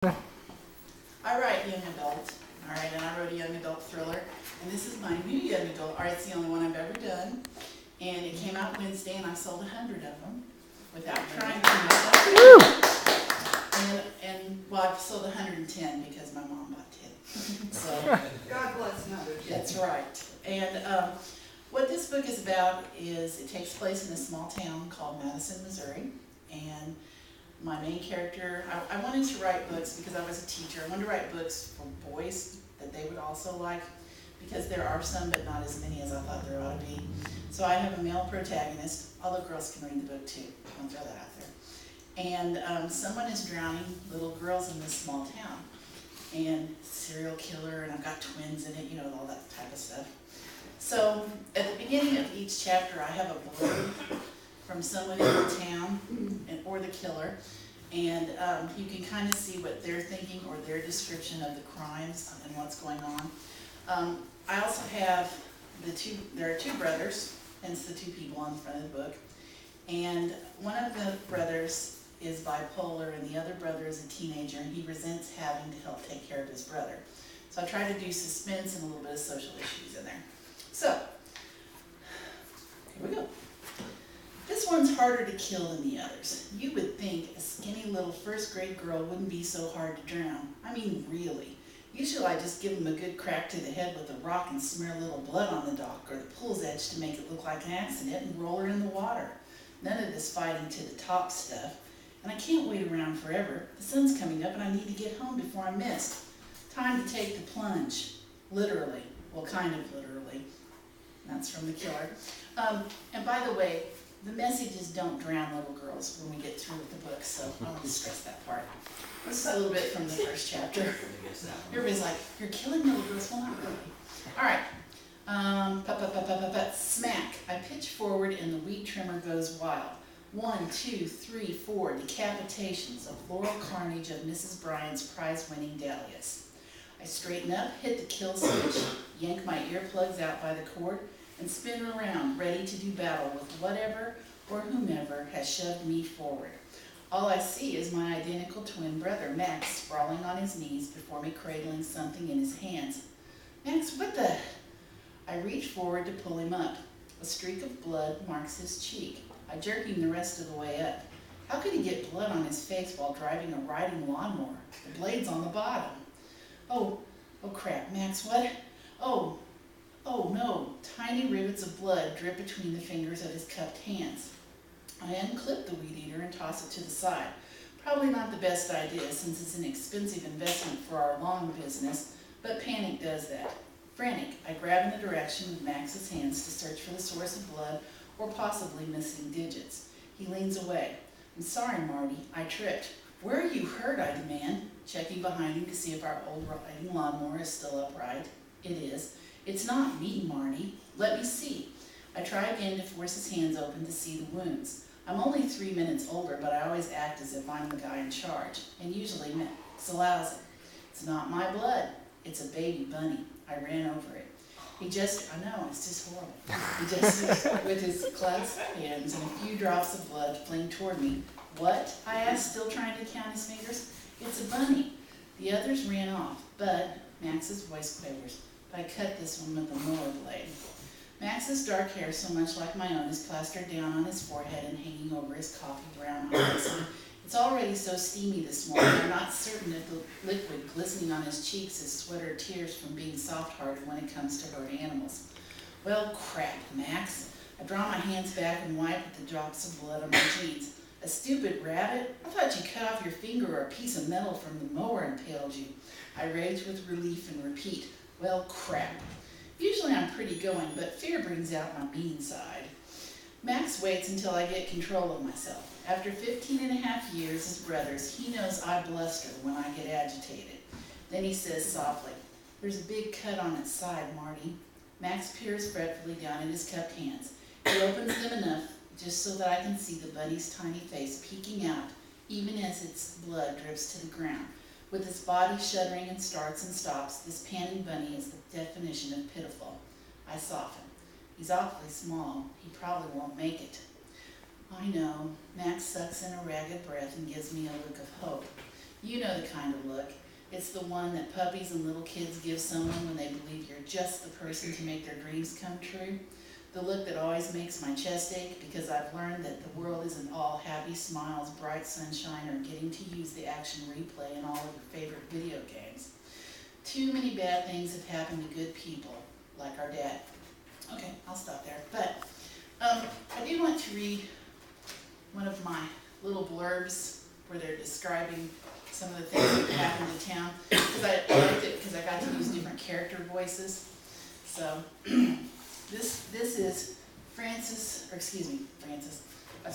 I write young adult, all right, and I wrote a young adult thriller, and this is my new young adult. All right, it's the only one I've ever done, and it came out Wednesday, and I sold 100 of them without trying too much. And well, I've sold 110 because my mom bought 10. So God bless mothers. that's right. And what this book is about is it takes place in a small town called Madison, Missouri, and my main character, I wanted to write books because I was a teacher. I wanted to write books for boys that they would also like, because there are some, but not as many as I thought there ought to be. So I have a male protagonist, although girls can read the book too. I'll throw that out there. And someone is drowning little girls in this small town. And serial killer, and I've got twins in it, you know, all that type of stuff. So at the beginning of each chapter, I have a blurb from someone in the town or the killer, and you can kind of see what they're thinking or their description of the crimes and what's going on. I also have there are two brothers, hence the two people on the front of the book, and one of the brothers is bipolar and the other brother is a teenager, and he resents having to help take care of his brother. So I try to do suspense and a little bit of social issues in there. So, here we go. This one's harder to kill than the others. You would think a skinny little first grade girl wouldn't be so hard to drown. I mean, really. Usually I just give them a good crack to the head with a rock and smear a little blood on the dock or the pool's edge to make it look like an accident and roll her in the water. None of this fighting to the top stuff. And I can't wait around forever. The sun's coming up and I need to get home before I miss. Time to take the plunge. Literally. Well, kind of literally. That's from the killer. And by the way, the message is don't drown little girls when we get through with the book, so I want to stress that part. This is a little bit from the first chapter. Everybody's like, you're killing little girls? Well, not really. All right. Smack. I pitch forward and the weed trimmer goes wild. 1, 2, 3, 4 decapitations of floral carnage of Mrs. Bryant's prize-winning dahlias. I straighten up, hit the kill switch, yank my earplugs out by the cord, and spin around, ready to do battle with whatever or whomever has shoved me forward. All I see is my identical twin brother, Max, sprawling on his knees before me, cradling something in his hands. Max, what the? I reach forward to pull him up. A streak of blood marks his cheek. I jerk him the rest of the way up. How could he get blood on his face while driving a riding lawnmower? The blade's on the bottom. Oh crap, Max, what? Oh no, tiny rivets of blood drip between the fingers of his cupped hands. I unclip the weed eater and toss it to the side. Probably not the best idea since it's an expensive investment for our lawn business, but panic does that. Frantic, I grab in the direction of Max's hands to search for the source of blood or possibly missing digits. He leans away. I'm sorry, Marty, I tripped. Where are you hurt, I demand, checking behind him to see if our old riding lawnmower is still upright. It is. It's not me, Marty. Let me see. I try again to force his hands open to see the wounds. I'm only 3 minutes older, but I always act as if I'm the guy in charge, and usually Max allows it. It's not my blood. It's a baby bunny. I ran over it. I know, it's just horrible. He just, with his clasped hands and a few drops of blood fling toward me. What? I asked, still trying to count his fingers. It's a bunny. The others ran off, but Max's voice quavers. I cut this one with a mower blade. Max's dark hair, so much like my own, is plastered down on his forehead and hanging over his coffee brown eyes. It's already so steamy this morning, I'm not certain if the liquid glistening on his cheeks is sweat or tears from being soft-hearted when it comes to hurt animals. Well, crap, Max. I draw my hands back and wipe at the drops of blood on my jeans. A stupid rabbit? I thought you cut off your finger or a piece of metal from the mower impaled you. I rage with relief and repeat. Well, crap. Usually I'm pretty going, but fear brings out my mean side. Max waits until I get control of myself. After 15 and a half years as brothers, he knows I bluster when I get agitated. Then he says softly, there's a big cut on its side, Marty. Max peers fretfully down at his cupped hands. He opens them enough just so that I can see the bunny's tiny face peeking out, even as its blood drips to the ground. With its body shuddering and starts and stops, this panting bunny is the definition of pitiful. I soften. He's awfully small. He probably won't make it. I know. Max sucks in a ragged breath and gives me a look of hope. You know the kind of look. It's the one that puppies and little kids give someone when they believe you're just the person to make their dreams come true. The look that always makes my chest ache because I've learned that the world isn't all happy smiles, bright sunshine, or getting to use the action replay in all of your favorite video games. Too many bad things have happened to good people, like our dad. Okay, I'll stop there. But I do want to read one of my little blurbs where they're describing some of the things that happened in town, because I liked it because I got to use different character voices. So this is Francis. I was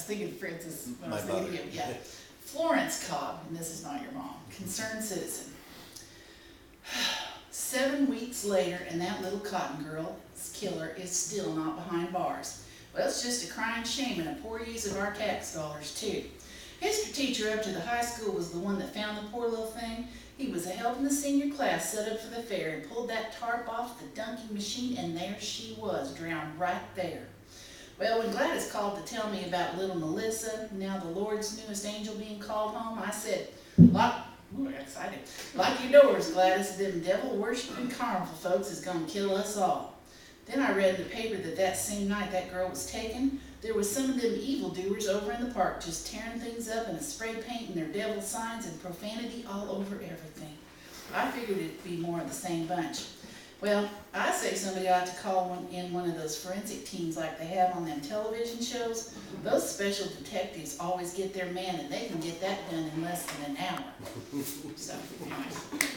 thinking Francis when I was thinking of you. Yeah, Florence Cobb, and this is not your mom. Concerned citizen. 7 weeks later, and that little cotton girl's killer is still not behind bars. Well, it's just a crying shame and a poor use of our tax dollars, too. History teacher up to the high school was the one that found the poor little thing. He was helping the senior class set up for the fair and pulled that tarp off the dunking machine, and there she was, drowned right there. Well, when Gladys called to tell me about little Melissa, now the Lord's newest angel being called home, I said, ooh, I'm excited. Lock your doors, Gladys. Them devil-worshipping carnival folks is going to kill us all. Then I read in the paper that same night that girl was taken, there was some of them evildoers over in the park just tearing things up and spray painting their devil signs and profanity all over everything. I figured it'd be more of the same bunch. Well, I say somebody ought to call in one of those forensic teams like they have on them television shows. Those special detectives always get their man, and they can get that done in less than an hour. So, anyway.